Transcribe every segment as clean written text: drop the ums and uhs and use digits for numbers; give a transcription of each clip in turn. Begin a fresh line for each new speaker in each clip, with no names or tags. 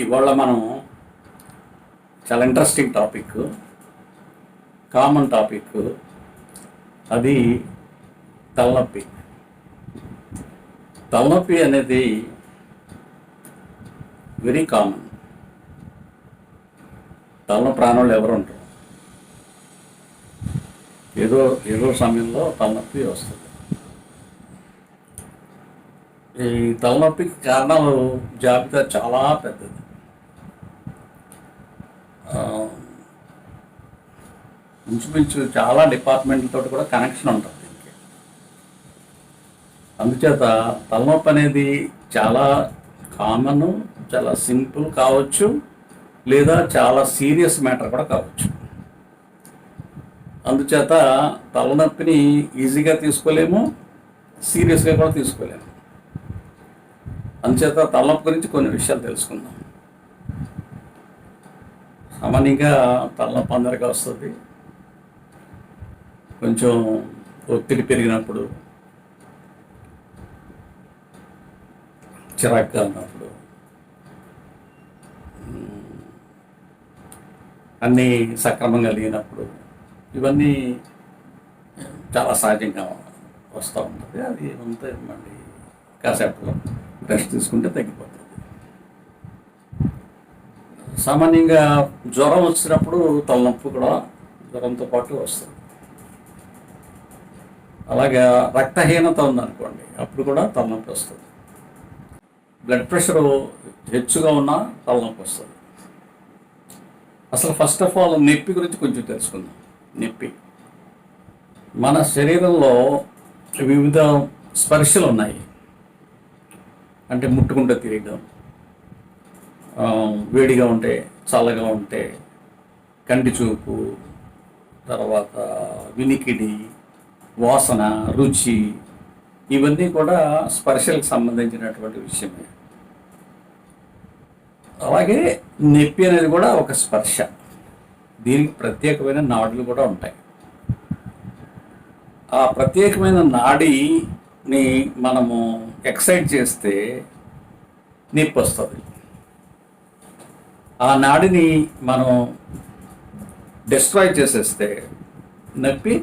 ఇవాళ మనం చాలా ఇంట్రెస్టింగ్ టాపిక్, కామన్ టాపిక్, అది తలనొప్పి. తలనొప్పి అనేది వెరీ కామన్. తలనొప్పి రానోళ్ళు ఎవరు ఉంటారు? ఏదో ఏదో సమయంలో తలనొప్పి వస్తుంది. ఈ తలనొప్పికి కారణాలు జాబితా చాలా పెద్దది. ఇంచుమించు చాలా డిపార్ట్మెంట్లతో కూడా కనెక్షన్ ఉంటుంది దీనికి. అందుచేత తలనొప్పి అనేది చాలా కామన్, చాలా సింపుల్ కావచ్చు, లేదా చాలా సీరియస్ మ్యాటర్ కూడా కావచ్చు. అందుచేత తలనొప్పిని ఈజీగా తీసుకోలేము, సీరియస్గా కూడా తీసుకోలేము. అందుచేత తలనొప్పి గురించి కొన్ని విషయాలు తెలుసుకుందాం. సామాన్యంగా తలనొప్పి అందరికీ వస్తుంది. కొంచెం ఒత్తిడి పెరిగినప్పుడు, చిరాకుగా ఉన్నప్పుడు, అన్నీ సక్రమంగా లేనప్పుడు, ఇవన్నీ చాలా సహజంగా వస్తూ ఉంటుంది. అది అంతే, మళ్ళీ కాసేపట్లో రెస్ట్ తీసుకుంటే తగ్గిపోతుంది. సామాన్యంగా జ్వరం వచ్చినప్పుడు తలనొప్పి కూడా జ్వరంతో పాటు వస్తుంది. అలాగే రక్తహీనత ఉందనుకోండి, అప్పుడు కూడా తలనొప్పి వస్తుంది. బ్లడ్ ప్రెషరు హెచ్చుగా ఉన్నా తలనొప్పి వస్తుంది. అసలు ఫస్ట్ ఆఫ్ ఆల్ నొప్పి గురించి కొంచెం తెలుసుకుందాం. నొప్పి మన శరీరంలో వివిధ స్పర్శలు ఉన్నాయి. అంటే ముట్టుకుంటే తిరగడం, వేడిగా ఉంటే, చల్లగా ఉంటే, కంటి చూపు, తర్వాత వినికిడి, వాసన, రుచి, ఇవన్నీ కూడా స్పర్శలకు సంబంధించినటువంటి విషయమే. అలాగే నొప్పి అనేది కూడా ఒక స్పర్శ. దీనికి ప్రత్యేకమైన నాడులు కూడా ఉంటాయి. ఆ ప్రత్యేకమైన నాడిని మనము ఎక్సైట్ చేస్తే నొప్పి వస్తుంది. ఆ నాడిని మనం డిస్ట్రాయ్ చేసేస్తే నొప్పి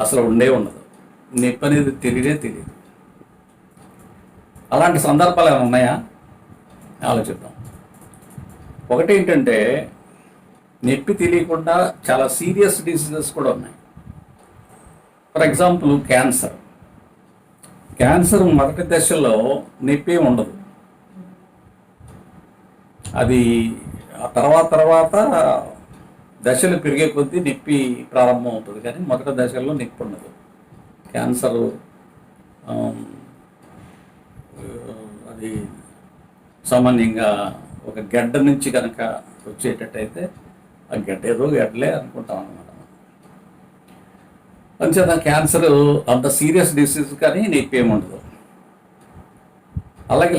అసలు ఉండదు. నొప్పి అనేది తెలియదు. అలాంటి సందర్భాలు ఏమైనా ఉన్నాయా? ఆలోచిద్దాం. ఒకటి ఏంటంటే, నొప్పి తెలియకుండా చాలా సీరియస్ డిసీజెస్ కూడా ఉన్నాయి. For example cancer. క్యాన్సర్ మొదటి దశలో నొప్పి ఉండదు. అది తర్వాత దశలు పెరిగే కొద్దీ నొప్పి ప్రారంభం అవుతుంది, కానీ మొదటి దశల్లో నొప్పి ఉండదు. క్యాన్సరు అది సామాన్యంగా ఒక గడ్డ నుంచి కనుక వచ్చేటట్టయితే ఆ గడ్డ ఏదో గడ్డలే అనుకుంటాం అన్నమాట. అంచేత క్యాన్సర్ అంత సీరియస్ డిసీజ్, కానీ నొప్పి ఏమి ఉండదు. అలాగే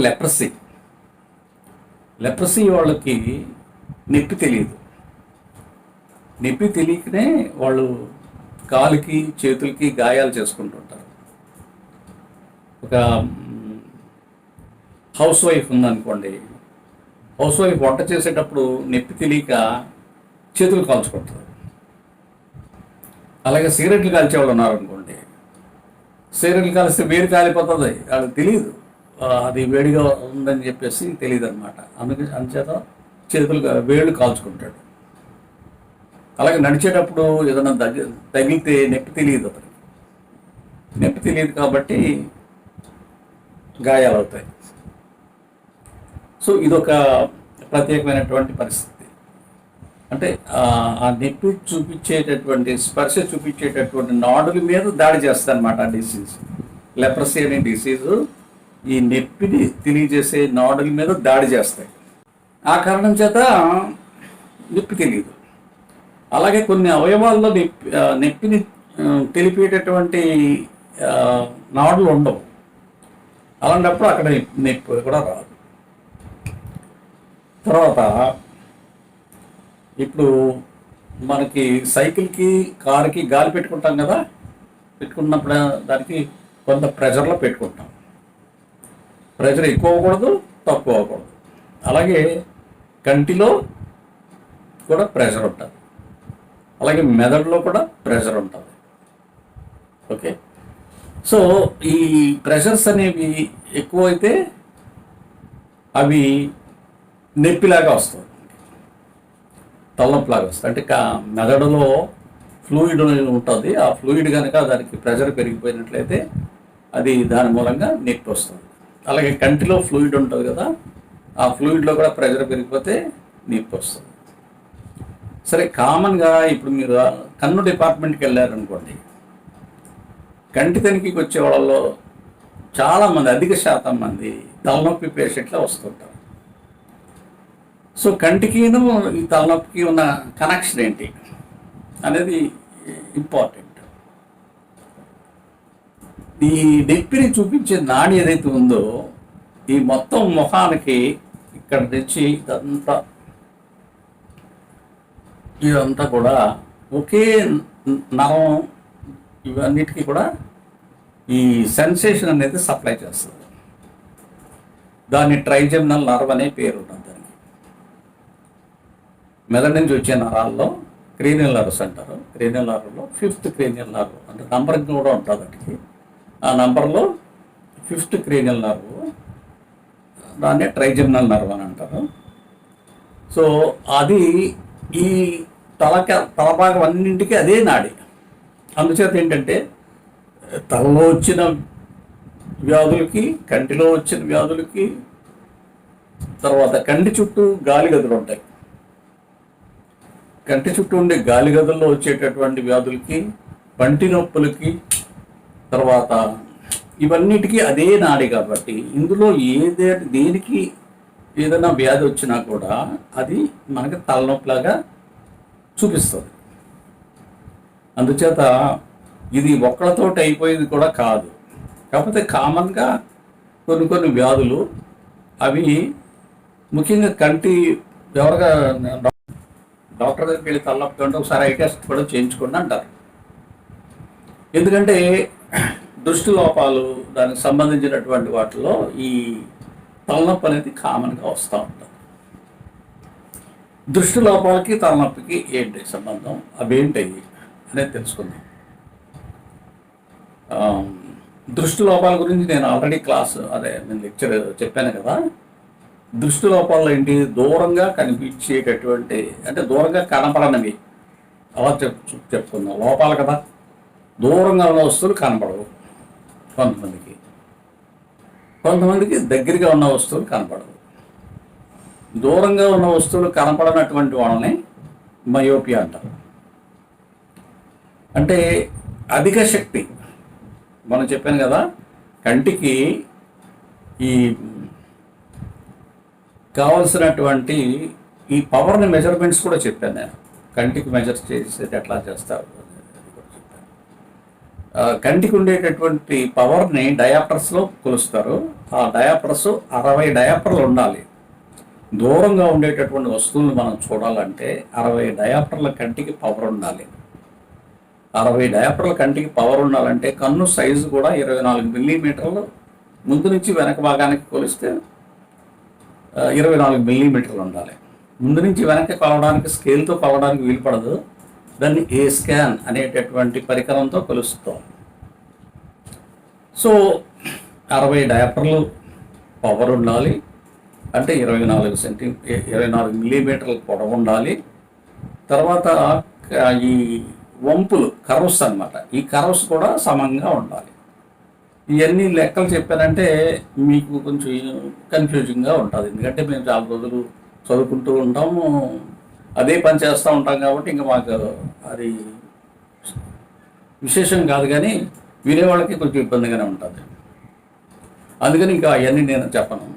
లెప్రసీ వాళ్ళకి నొప్పి తెలియదు. నొప్పి తెలియకనే వాళ్ళు కాలుకి చేతులకి గాయాలు చేసుకుంటుంటారు. ఒక హౌస్ వైఫ్ ఉందనుకోండి, హౌస్ వైఫ్ వంట చేసేటప్పుడు నొప్పి తెలియక చేతులు కాల్చుకుంటారు. అలాగే సిగరెట్లు కాల్చేవాళ్ళు ఉన్నారనుకోండి, సిగరెట్లు కాల్స్తే వేడి కాలిపోతుంది, వాళ్ళకి తెలియదు. అది వేడిగా ఉందని చెప్పేసి తెలియదు అనమాట. అందుచేత చేతులు వేళ్ళు కాల్చుకుంటాడు. అలాగే నడిచేటప్పుడు ఏదైనా తగిలితే నొప్పి తెలియదు అతనికి. నొప్పి తెలియదు కాబట్టి గాయాలు అవుతాయి. సో ఇదొక ప్రత్యేకమైనటువంటి పరిస్థితి. అంటే ఆ నొప్పి చూపించేటటువంటి, స్పర్శ చూపించేటటువంటి నాడుల మీద దాడి చేస్తుంది అనమాట ఆ డిసీజ్. లెప్రసీ అనే డిసీజు ఈ నొప్పిని తెలియజేసే నాడుల మీద దాడి చేస్తాయి. ఆ కారణం చేత నొప్పి తెలియదు. అలాగే కొన్ని అవయవాల్లో నొప్పిని తెలిపేటటువంటి నాడులు ఉండవు. అలాంటప్పుడు అక్కడ నొప్పి కూడా రాదు. తర్వాత ఇప్పుడు మనకి సైకిల్కి, కారుకి గాలి పెట్టుకుంటాం కదా, పెట్టుకున్నప్పుడు దానికి కొంత ప్రెజర్లో పెట్టుకుంటాం. ప్రెజర్ ఎక్కువ అవ్వకూడదు, తక్కువ అవ్వకూడదు. అలాగే కంటిలో కూడా ప్రెషర్ ఉంటుంది, అలాగే మెదడులో కూడా ప్రెషర్ ఉంటుంది. ఓకే, సో ఈ ప్రెషర్స్ అనేవి ఎక్కువైతే అవి నొప్పిలాగా వస్తుంది, తలనొప్పిలాగా వస్తుంది. అంటే మెదడులో ఫ్లూయిడ్ ఉంటుంది, ఆ ఫ్లూయిడ్ కనుక దానికి ప్రెషర్ పెరిగిపోయినట్లయితే అది దాని మూలంగా నొప్పి వస్తుంది. అలాగే కంటిలో ఫ్లూయిడ్ ఉంటుంది కదా, ఆ ఫ్లూయిడ్లో కూడా ప్రెషర్ పెరిగిపోతే నొప్పి వస్తుంది. సరే, కామన్గా ఇప్పుడు మీరు కన్ను డిపార్ట్మెంట్కి వెళ్ళారనుకోండి, కంటి తనిఖీకి వచ్చే వాళ్ళలో చాలామంది, అధిక శాతం మంది తలనొప్పి పేషెంట్లే వస్తుంటారు. సో కంటికిను ఈ తలనొప్పికి ఉన్న కనెక్షన్ ఏంటి అనేది ఇంపార్టెంట్. ఈ నొప్పిని చూపించే నాడి ఏదైతే ఉందో, ఈ మొత్తం ముఖానికి ఇక్కడ నుంచి ఇదంతా కూడా ఒకే నరం, ఇవన్నిటికీ కూడా ఈ సెన్సేషన్ అనేది సప్లై చేస్తుంది. దాన్ని ట్రైజెమినల్ నర్వ్ అనే పేరు ఉంటుంది. దానికి మెదడు నుంచి వచ్చే నరాల్లో క్రేనియల్ నర్వ్స్ అంటారు. క్రేనియల్ నర్వ్లో 5th క్రేనియల్ నర్వ్ అంటే నంబరింగ్ కూడా ఉంటుంది. వాటికి ఆ నంబర్లో 5th క్రేనియల్ నర్వ్, దాన్నే ట్రైజెమినల్ నర్వ్ అని అంటారు. సో అది ఈ తలభాగం అన్నింటికి అదే నాడి. అందుచేత ఏంటంటే తలలో వచ్చిన వ్యాధులకి, కంటిలో వచ్చిన వ్యాధులకి, తర్వాత కంటి చుట్టూ గాలి గదులు ఉంటాయి, కంటి చుట్టూ ఉండే గాలి గదుల్లో వచ్చేటటువంటి వ్యాధులకి, పంటి నొప్పులకి, తర్వాత ఇవన్నిటికీ అదే నాడి. కాబట్టి ఇందులో దేనికి ఏదైనా వ్యాధి వచ్చినా కూడా అది మనకి తలనొప్పిలాగా చూపిస్తుంది. అందుచేత ఇది ఒక్కళ్ళతోటి అయిపోయేది కూడా కాదు. కాకపోతే కామన్గా కొన్ని వ్యాధులు అవి ముఖ్యంగా కంటి, ఎవరిగా డాక్టర్ దగ్గరికి వెళ్ళి తలనొప్పి ఉంటే ఒకసారి ఐ టెస్ట్ కూడా చేయించుకోండి అంటారు. ఎందుకంటే దృష్టి లోపాలు, దానికి సంబంధించినటువంటి వాటిలో ఈ తలనొప్పి అనేది కామన్గా వస్తూ ఉంటుంది. దృష్టి లోపాలకి తలనొప్పికి ఏంటి సంబంధం, అవేంటి అనేది తెలుసుకుందాం. దృష్టి లోపాల గురించి నేను ఆల్రెడీ నేను లెక్చర్ చెప్పాను కదా. దృష్టి లోపాలు ఏంటి, దూరంగా కనిపించేటటువంటి, అంటే దూరంగా కనపడనివి అలా చెప్పుకుందాం. లోపాలు కదా, దూరంగా ఉన్న వస్తువులు కనపడవు కొంతమందికి దగ్గరగా ఉన్న వస్తువులు కనపడవు. దూరంగా ఉన్న వస్తువులు కనపడనటువంటి వాళ్ళని మయోపియా అంటారు. అంటే అధిక శక్తి, మనం చెప్పాను కదా, కంటికి ఈ కావలసినటువంటి ఈ పవర్ని మెజర్మెంట్స్ కూడా చెప్పాను నేను. కంటికి మెజర్ చేసేది ఎట్లా చేస్తారు కంటికి ఉండేటటువంటి పవర్ని డయాప్టర్స్లో కొలుస్తారు. ఆ డయాప్టర్స్ 60 డయాప్టర్లు ఉండాలి. దూరంగా ఉండేటటువంటి వస్తువులను మనం చూడాలంటే 60 డయాప్టర్ల కంటికి పవర్ ఉండాలి. 60 డయాప్టర్ల కంటికి పవర్ ఉండాలంటే కన్ను సైజు కూడా 24 మిల్లీమీటర్లు, ముందు నుంచి వెనక భాగానికి కొలిస్తే 24 మిల్లీమీటర్లు ఉండాలి. ముందు నుంచి వెనక్కి కొలవడానికి, స్కేల్తో కొలవడానికి వీలు పడదు. దాన్ని ఏ స్కాన్ అనేటటువంటి పరికరంతో కొలుస్తాం. సో 60 డయాప్టర్లు పవర్ ఉండాలి, అంటే 24 మిల్లీమీటర్ల పొడవు ఉండాలి. తర్వాత ఈ వంపులు, కర్వ్స్ అన్నమాట, ఈ కర్వ్స్ కూడా సమంగా ఉండాలి. ఇవన్నీ లెక్కలు చెప్పానంటే మీకు కొంచెం కన్ఫ్యూజింగ్గా ఉంటుంది. ఎందుకంటే మేము చాలా రోజులు చదువుకుంటూ ఉంటాము, అదే పని చేస్తూ ఉంటాం కాబట్టి ఇంకా మాకు అది విశేషం కాదు, కానీ వినేవాళ్ళకి కొంచెం ఇబ్బందిగానే ఉంటుంది. అందుకని ఇంకా అవన్నీ నేను చెప్పను.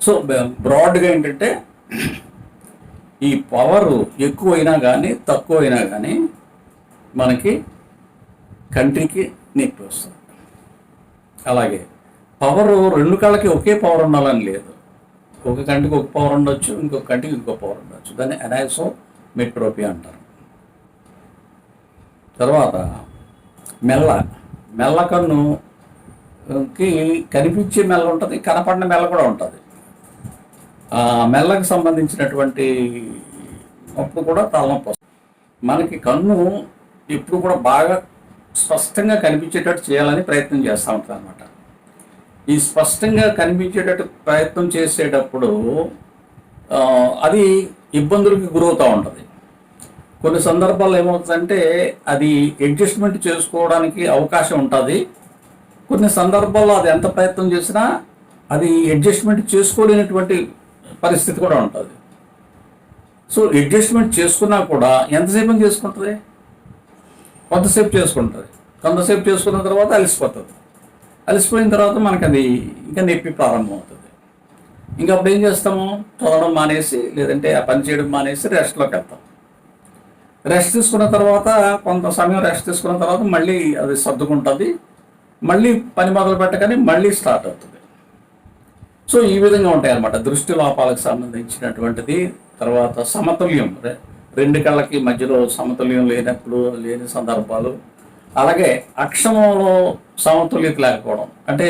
సో బ్రాడ్గా ఏంటంటే ఈ పవర్ ఎక్కువైనా కానీ తక్కువైనా కానీ మనకి కంటికి నొప్పి వస్తుంది. అలాగే పవర్ 2 కళ్ళకి ఒకే పవర్ ఉండాలని లేదు. ఒక కంటికి ఒక పవర్ ఉండొచ్చు, ఇంకొక కంటికి ఇంకో పవర్ ఉండొచ్చు. దాన్ని అనైసోమెట్రోపియా అంటారు. తర్వాత మెల్ల కన్నుకి కనిపించే మెల్ల ఉంటుంది, కనపడిన మెల్ల కూడా ఉంటుంది. మెల్లకి సంబంధించినటువంటి అప్పుడు కూడా తలనొప్పి వస్తుంది. మనకి కన్ను ఎప్పుడు కూడా బాగా స్పష్టంగా కనిపించేటట్టు చేయాలని ప్రయత్నం చేస్తూ ఉంటుంది అనమాట. ఈ స్పష్టంగా కనిపించేటట్టు ప్రయత్నం చేసేటప్పుడు అది ఇబ్బందులకి గురవుతూ ఉంటుంది. కొన్ని సందర్భాల్లో ఏమవుతుందంటే అది అడ్జస్ట్మెంట్ చేసుకోవడానికి అవకాశం ఉంటుంది. కొన్ని సందర్భాల్లో అది ఎంత ప్రయత్నం చేసినా అది అడ్జస్ట్మెంట్ చేసుకోలేనటువంటి పరిస్థితి కూడా ఉంటుంది. సో అడ్జస్ట్మెంట్ చేసుకున్నా కూడా ఎంతసేపు చేసుకుంటుంది? కొంతసేపు చేసుకుంటుంది. కొంతసేపు చేసుకున్న తర్వాత అలసిపోతుంది. అలసిపోయిన తర్వాత మనకు అది ఇంకా నొప్పి ప్రారంభం అవుతుంది. ఇంకా అప్పుడు ఏం చేస్తాము? చదవడం మానేసి లేదంటే ఆ పని చేయడం మానేసి రెస్ట్లోకి వెళ్తాం. రెస్ట్ తీసుకున్న తర్వాత కొంత సమయం రెస్ట్ తీసుకున్న తర్వాత మళ్ళీ అది సర్దుకుంటుంది. మళ్ళీ పని మొదలు పెట్టగానే మళ్ళీ స్టార్ట్ అవుతుంది. సో ఈ విధంగా ఉంటాయి అన్నమాట దృష్టి లోపాలకు సంబంధించినటువంటిది. తర్వాత సమతుల్యం, రెండు కళ్ళకి మధ్యలో సమతుల్యం లేని సందర్భాలు. అలాగే అక్షమంలో సమతుల్యత లేకపోవడం, అంటే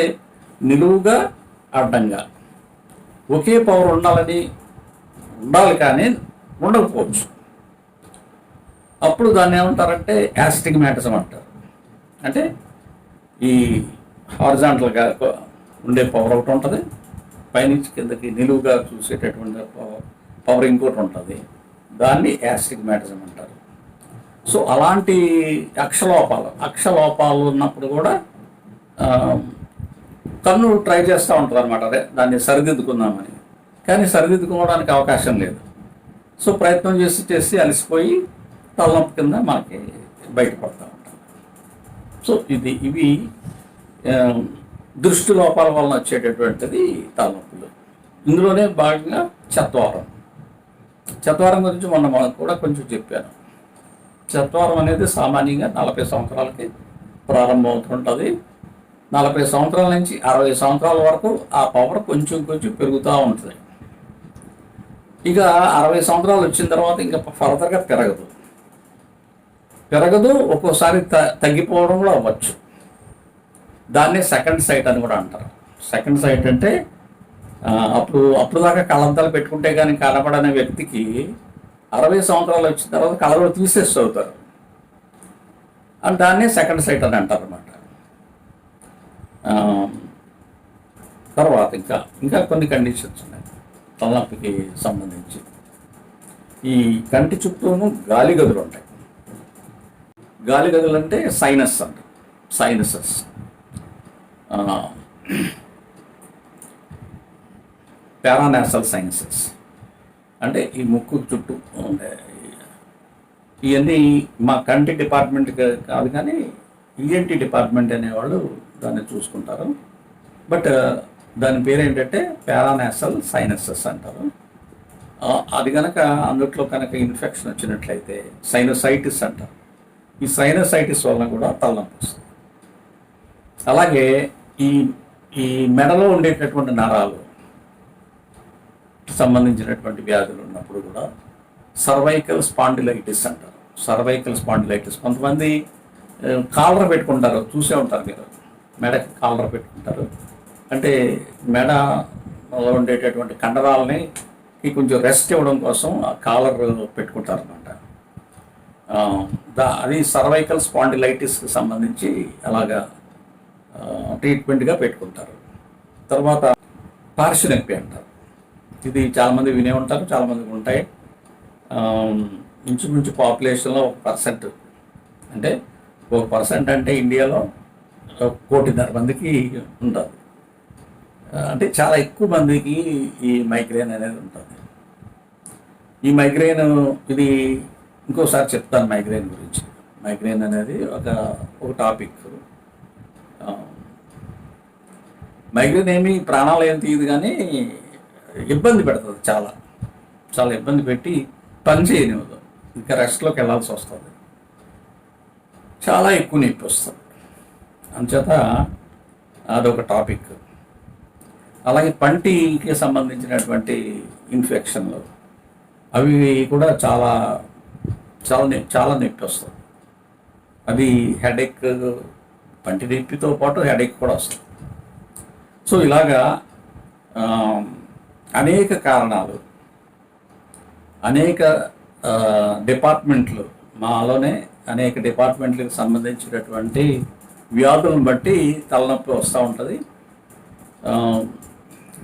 నిలువుగా అడ్డంగా ఒకే పవర్ ఉండాలి కానీ ఉండకపోవచ్చు. అప్పుడు దాన్ని ఏమంటారంటే యాస్టిగ్మాటిజం అంటారు. అంటే ఈ హారిజాంటల్గా ఉండే పవర్ ఒకటి ఉంటుంది, పైనుంచి కిందకి నిలువుగా చూసేటటువంటి పవర్ ఇంకోటి ఉంటుంది. దాన్ని యాస్టిగ్మాటిజం అంటారు. సో అలాంటి అక్షలోపాలు ఉన్నప్పుడు కూడా కన్ను ట్రై చేస్తూ ఉంటుంది అనమాట. అదే దాన్ని సరిదిద్దుకుందామని, కానీ సరిదిద్దుకోవడానికి అవకాశం లేదు. సో ప్రయత్నం చేసి అలసిపోయి తలనొప్పి కింద మనకి బయటపడుతూ ఉంటాం. సో ఇవి దృష్టి లోపాల వలన వచ్చేటటువంటిది తలనొప్పులు. ఇందులోనే భాగంగా చత్వారం గురించి మనం కూడా కొంచెం చెప్పాను. చత్వారం అనేది సామాన్యంగా 40 సంవత్సరాలకి ప్రారంభమవుతుంటుంది. 40 సంవత్సరాల నుంచి 60 సంవత్సరాల వరకు ఆ పవర్ కొంచెం పెరుగుతూ ఉంటుంది. ఇక 60 సంవత్సరాలు వచ్చిన తర్వాత ఇంకా ఫర్దర్గా పెరగదు. ఒక్కోసారి తగ్గిపోవడం కూడా అవ్వచ్చు. దాన్నే సెకండ్ సైట్ అని కూడా అంటారు. సెకండ్ సైట్ అంటే అప్పుడు దాకా కళ్ళద్దాలు పెట్టుకుంటే కానీ కనపడనే వ్యక్తికి 60 సంవత్సరాలు వచ్చిన తర్వాత కళలో తీసేస్తూ అవుతారు. అని దాన్నే సెకండ్ సైట్ అని అంటారు అన్నమాట. తర్వాత ఇంకా కొన్ని కండిషన్స్ ఉన్నాయి తలనొప్పికి సంబంధించి. ఈ కంటి చుట్టూను గాలి గదులు ఉంటాయి. గాలి గదులు అంటే సైనసెస్. పారానాసల్ సైనసెస్ అంటే ఈ ముక్కు చుట్టూ ఉండే ఇవన్నీ మా కంటి డిపార్ట్మెంట్ కాదు, కానీ ఈఎన్టీ డిపార్ట్మెంట్ అనేవాళ్ళు దాన్ని చూసుకుంటారు. బట్ దాని పేరు ఏంటంటే పారానాసల్ సైనసెస్ అంటారు. అది కనుక అందులో కనుక ఇన్ఫెక్షన్ వచ్చినట్లయితే సైనసైటిస్ అంటారు. ఈ సైనసైటిస్ వలన కూడా తలనొప్పి వస్తుంది. అలాగే ఈ మెడలో ఉండేటటువంటి నరాలు సంబంధించినటువంటి వ్యాధులు ఉన్నప్పుడు కూడా సర్వైకల్ స్పాండిలైటిస్ అంటారు. కొంతమంది కాలర్ పెట్టుకుంటారు, చూసే ఉంటారు మీరు. మెడకి కాలర్ పెట్టుకుంటారు. అంటే మెడలో ఉండేటటువంటి కండరాలని కొంచెం రెస్ట్ ఇవ్వడం కోసం ఆ కాలర్ పెట్టుకుంటారు అనమాట. అది సర్వైకల్ స్పాండిలైటిస్కి సంబంధించి అలాగా ట్రీట్మెంట్గా పెట్టుకుంటారు. తర్వాత పార్శ్వనొప్పి అంటారు. ఇది చాలామంది వినే ఉంటారు, చాలామందికి ఉంటాయి. ఇంచుమించు పాపులేషన్లో 1%, అంటే 1% అంటే ఇండియాలో 1.5 మందికి ఉంటుంది. అంటే చాలా ఎక్కువ మందికి ఈ మైగ్రేన్ అనేది ఉంటుంది. ఈ మైగ్రేన్ ఇది ఇంకోసారి చెప్తాను మైగ్రేన్ గురించి. మైగ్రేన్ అనేది ఒక టాపిక్. మైగ్రేన్ ఏమి ప్రాణాలు ఏం తీయదు, కానీ ఇబ్బంది పెడుతుంది. చాలా ఇబ్బంది పెట్టి పని చేయనివ్వదు. ఇంకా రెస్ట్లోకి వెళ్ళాల్సి వస్తుంది. చాలా ఎక్కువ నొప్పి వస్తుంది. అందుచేత అదొక టాపిక్. అలాగే పంటికి సంబంధించినటువంటి ఇన్ఫెక్షన్లు అవి కూడా చాలా నొప్పి వస్తుంది. అది హెడేక్, పంటి నొప్పితో పాటు హెడేక్ కూడా వస్తుంది. సో ఇలాగా అనేక కారణాలు, అనేక డిపార్ట్మెంట్లు, మాలోనే అనేక డిపార్ట్మెంట్లకు సంబంధించినటువంటి వ్యాధులను బట్టి తలనొప్పి వస్తూ ఉంటుంది.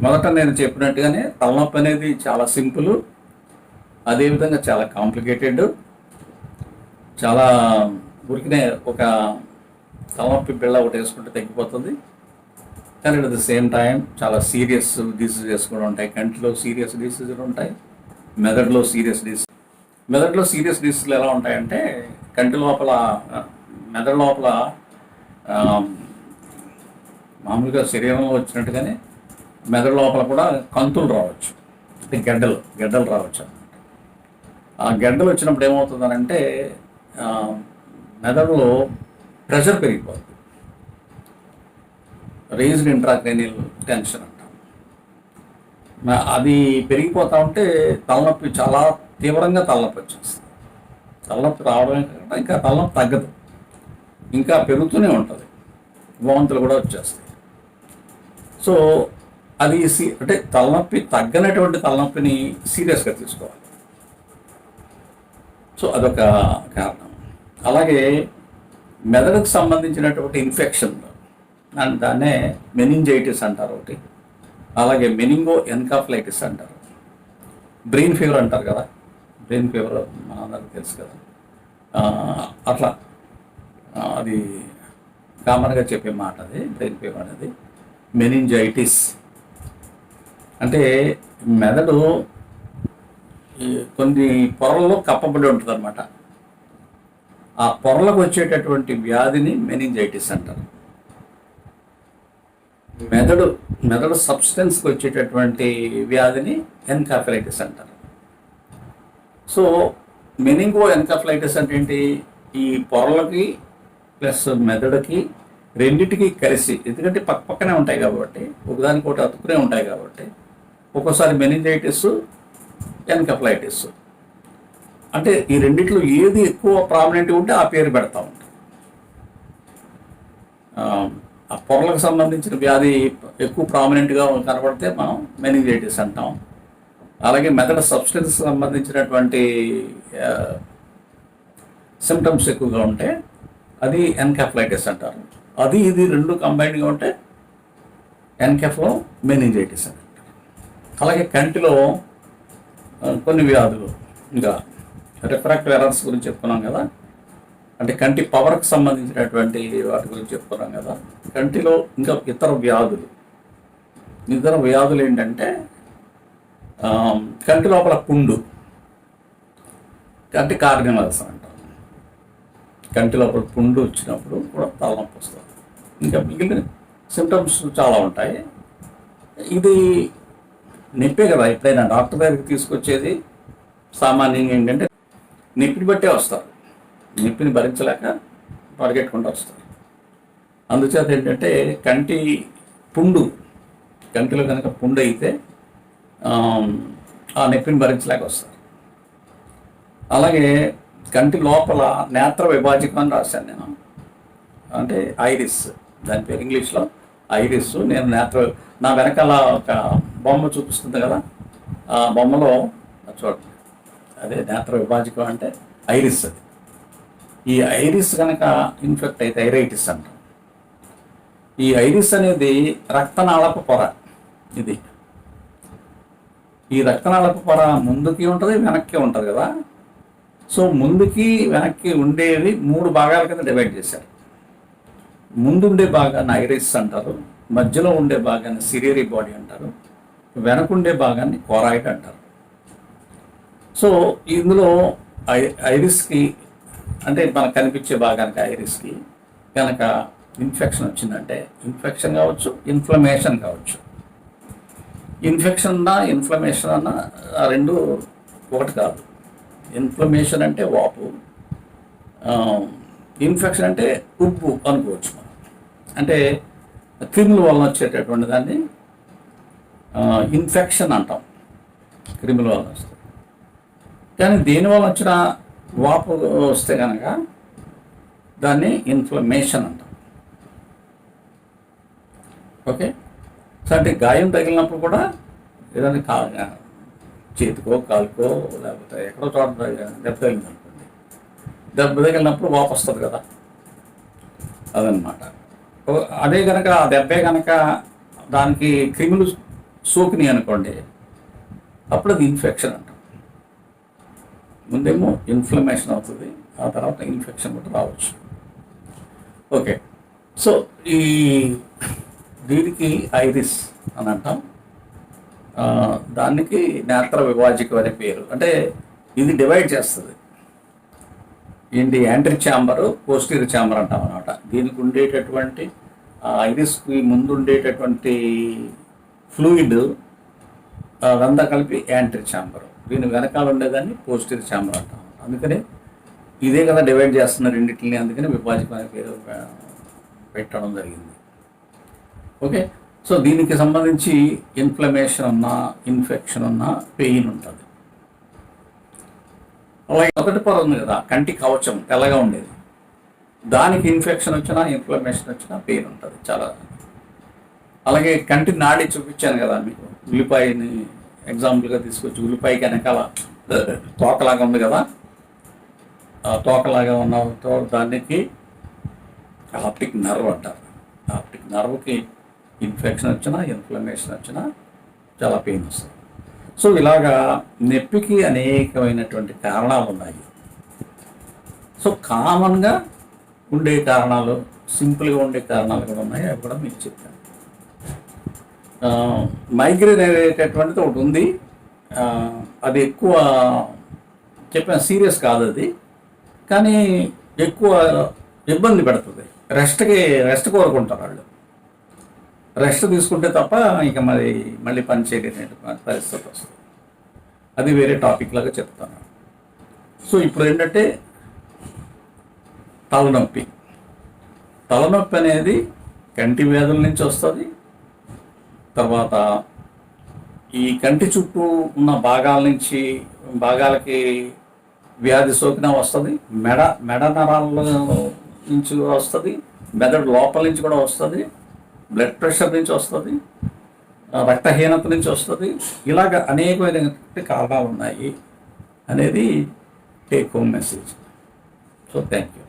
మొదట నేను చెప్పినట్టుగానే తలనొప్పి అనేది చాలా సింపుల్, అదేవిధంగా చాలా కాంప్లికేటెడ్. చాలా ఉరికినే ఒక తలనొప్పి బిళ్ళ ఒకటి వేసుకుంటే తగ్గిపోతుంది. కానీ అట్ ద సేమ్ టైం చాలా సీరియస్ డిసీజెస్ కూడా ఉంటాయి. కంటిలో సీరియస్ డిసీజులు ఉంటాయి, మెదడులో సీరియస్ డిసీజులు ఎలా ఉంటాయంటే కంటి లోపల, మెదడు లోపల మామూలుగా శరీరంలో వచ్చినట్టుగానే మెదడు లోపల కూడా కంతులు రావచ్చు, అంటే గడ్డలు రావచ్చు అన్నమాట. ఆ గడ్డలు వచ్చినప్పుడు ఏమవుతుందనంటే మెదడులో ప్రెషర్ పెరిగిపోతుంది, రేజ్డ్ ఇంట్రాక్రేనియల్ టెన్షన్ అంటాం. అది పెరిగిపోతూ ఉంటే తలనొప్పి, చాలా తీవ్రంగా తలనొప్పి వచ్చేస్తుంది. తలనొప్పి రావడమే కాకుండా ఇంకా తలనొప్పి తగ్గదు, ఇంకా పెరుగుతూనే ఉంటుంది, వాంతులు కూడా వచ్చేస్తాయి. సో అది అంటే తలనొప్పి తగ్గనటువంటి తలనొప్పిని సీరియస్గా తీసుకోవాలి. సో అదొక కారణం. అలాగే మెదడుకు సంబంధించినటువంటి ఇన్ఫెక్షన్, దాన్నే మెనింజైటిస్ అంటారు ఒకటి, అలాగే మెనింగో ఎన్కాఫ్లైటిస్ అంటారు, బ్రెయిన్ ఫీవర్ అంటారు కదా, బ్రెయిన్ ఫీవర్ మనందరికీ తెలుసు కదా. అట్లా అది కామన్గా చెప్పే మాట, అది బ్రెయిన్ ఫీవర్ అనేది. మెనింజైటిస్ అంటే మెదడు కొన్ని పొరల్లో కప్పబడి ఉంటుంది అనమాట. ఆ పొరలకు వచ్చేటటువంటి వ్యాధిని మెనింజైటిస్ అంటారు. మెదడు సబ్స్టెన్స్కి వచ్చేటటువంటి వ్యాధిని ఎన్కాఫలైటిస్ అంటారు. సో మెనింగో ఎన్కాఫలైటిస్ అంటే ఏంటి? ఈ పొరలకి ప్లస్ మెదడుకి రెండింటికి కలిసి, ఎందుకంటే పక్కనే ఉంటాయి కాబట్టి, ఒకదానికొకటి అతుక్కునే ఉంటాయి కాబట్టి, ఒక్కోసారి మెనింజైటిస్, ఎన్కాఫలైటిస్ అంటే ఈ రెండిట్లో ఏది ఎక్కువ ప్రామినెంట్గా ఉంటే ఆ పేరు పెడతా ఉంటాం. ఆ పొరలకు సంబంధించిన వ్యాధి ఎక్కువ ప్రామినెంట్గా కనబడితే మనం మెనింజైటిస్ అంటాం. అలాగే మెదడు సబ్స్టెన్స్ సంబంధించినటువంటి సిమ్టమ్స్ ఎక్కువగా ఉంటే అది ఎన్కాఫలైటిస్ అంటారు. అది ఇది రెండు కంబైన్డ్గా ఉంటే ఎన్కెఫలో మెనింజైటిస్ అని అంటారు. అలాగే కంటిలో కొన్ని వ్యాధులు, ఇంకా రిఫ్రాక్టివ్ ఎర్రర్స్ గురించి చెప్పుకున్నాం కదా, అంటే కంటి పవర్కి సంబంధించినటువంటి వాటి గురించి చెప్పుకున్నాం కదా. కంటిలో ఇంకా ఇతర వ్యాధులు ఏంటంటే కంటి లోపల పుండు, కంటి కార్నియల్స్ అంటాం. కంటి లోపల పుండు వచ్చినప్పుడు కూడా తలనొప్పి వస్తుంది. ఇంకా మిగిలిన సిమ్టమ్స్ చాలా ఉంటాయి. ఇది నొప్పే కదా, ఎప్పుడైనా డాక్టర్ దగ్గరికి తీసుకొచ్చేది సామాన్యంగా ఏంటంటే నొప్పిని బట్టే వస్తారు, నొప్పిని భరించలేక పరిగెట్టుకుంటూ వస్తారు. అందుచేత ఏంటంటే కంటిలో కనుక పుండు అయితే ఆ నొప్పిని భరించలేక వస్తారు. అలాగే కంటి లోపల నేత్ర విభాజకం అని రాశాను నేను, అంటే ఐరిస్, దాని పేరు ఇంగ్లీష్లో ఐరిస్. నేను నా వెనకాల ఒక బొమ్మ చూపిస్తుంది కదా, ఆ బొమ్మలో చూడండి, అదే నేత్ర విభాజకం అంటే ఐరిస్. అది ఈ ఐరిస్ కనుక ఇన్ఫెక్ట్ అయితే ఐరైటిస్ అంటాం. ఈ ఐరిస్ అనేది రక్తనాళపు పొర. ఈ రక్తనాళపు పొర ముందుకి ఉంటుంది, వెనక్కి ఉంటుంది కదా. సో ముందుకి వెనక్కి ఉండేవి 3 భాగాల కింద డివైడ్ చేశారు. ముందుండే భాగాన్ని ఐరిస్ అంటారు, మధ్యలో ఉండే భాగాన్ని సిరియరీ బాడీ అంటారు, వెనకుండే భాగాన్ని కోరాయిడ్ అంటారు. సో ఇందులో ఐరిస్కి, అంటే మనకు కనిపించే భాగానికి ఐరిస్కి కనుక ఇన్ఫెక్షన్ వచ్చిందంటే, ఇన్ఫెక్షన్ కావచ్చు, ఇన్ఫ్లమేషన్ కావచ్చు. ఇన్ఫెక్షన్ అన్నా ఇన్ఫ్లమేషన్ అన్నా ఆ రెండు ఒకటి కాదు. ఇన్ఫ్లమేషన్ అంటే వాపు, ఇన్ఫెక్షన్ అంటే ఉప్పు అనుకోవచ్చు మనం. అంటే క్రిముల వలన వచ్చేటటువంటి దాన్ని ఇన్ఫెక్షన్ అంటాం, క్రిముల వలన వస్తుంది. కానీ దేనివల్ల వచ్చిన వాపు వస్తే కనుక దాన్ని ఇన్ఫ్లమేషన్ అంటాం. ఓకే. సో అంటే గాయం తగిలినప్పుడు కూడా ఏదైనా చేతికో కాలుకో లేకపోతే ఎక్కడో చోట దెబ్బ తగిలింది అనుకోండి, దెబ్బ తగిలినప్పుడు వాపు వస్తుంది కదా, అదనమాట. అదే కనుక ఆ దెబ్బే కనుక దానికి క్రిములు సోకినాయి అనుకోండి, అప్పుడు అది ఇన్ఫెక్షన్ అంటాం. ముందేమో ఇన్ఫ్లమేషన్ అవుతుంది, ఆ తర్వాత ఇన్ఫెక్షన్ కూడా రావచ్చు. ఓకే, సో ఈ దీనికి ఐరిస్ అని అంటాం. దానికి నేత్ర విభాజకం అనే పేరు. అంటే ఇది డివైడ్ చేస్తుంది. ఏంటి, యాంట్రీ ఛాంబరు, పోస్టీరియర్ ఛాంబర్ అంటాం అనమాట. దీనికి ఉండేటటువంటి ఐరిస్కి ముందు ఉండేటటువంటి ఫ్లూయిడ్ అదంతా కలిపి యాంట్రీ ఛాంబరు, దీని వెనకాల ఉండేదాన్ని పోస్టీరియర్ ఛాంబర్ అంటాం. అందుకని ఇదే కదా డివైడ్ చేస్తున్నారు రెండింటిని, అందుకని విభాజకం అనే పేరు పెట్టడం జరిగింది. ఓకే, సో దీనికి సంబంధించి ఇన్ఫ్లమేషన్ ఉన్నా, ఇన్ఫెక్షన్ ఉన్నా పెయిన్ ఉంటుంది. అలాగే మొదటి పొర ఉంది కదా, కంటి కవచం తెల్లగా ఉండేది, దానికి ఇన్ఫెక్షన్ వచ్చినా, ఇన్ఫ్లమేషన్ వచ్చినా పెయిన్ ఉంటుంది చాలా. అలాగే కంటి నాడి చూపించాను కదా మీకు, ఉల్లిపాయని ఎగ్జాంపుల్గా తీసుకొచ్చి, ఉల్లిపాయకి వెనకాల తోకలాగా ఉంది కదా, ఆ తోకలాగా ఉన్న దానికి ఆప్టిక్ నర్వ్ అంటారు. ఆప్టిక్ నర్వ్కి ఇన్ఫెక్షన్ వచ్చినా, ఇన్ఫ్లమేషన్ వచ్చినా చాలా పెయిన్ వస్తుంది. సో ఇలాగా నొప్పికి అనేకమైనటువంటి కారణాలు ఉన్నాయి. సో కామన్గా ఉండే కారణాలు, సింపుల్గా ఉండే కారణాలు కూడా ఉన్నాయి, అవి కూడా మీకు చెప్పాను. మైగ్రేన్ అనేటటువంటిది ఒకటి ఉంది. అది ఎక్కువ చెప్పిన సీరియస్ కాదు అది, కానీ ఎక్కువ ఇబ్బంది పెడుతుంది. రెస్ట్ కోరుకుంటారు వాళ్ళు. రెస్ట్ తీసుకుంటే తప్ప ఇక మళ్ళీ పని చేయలేనటువంటి పరిస్థితి వస్తుంది. అది వేరే టాపిక్ లాగా చెప్తాను. సో ఇప్పుడు ఏంటంటే తలనొప్పి. తలనొప్పి అనేది కంటి వ్యాధుల నుంచి వస్తుంది. తర్వాత ఈ కంటి చుట్టూ ఉన్న భాగాలకి వ్యాధి సోకినా వస్తుంది. మెడ నరాల నుంచి వస్తుంది, మెదడు లోపల నుంచి కూడా వస్తుంది, బ్లడ్ ప్రెషర్ నుంచి వస్తుంది, రక్తహీనత నుంచి వస్తుంది. ఇలాగ అనేకమైన కారణాలు ఉన్నాయి అనేది take home message. So thank you.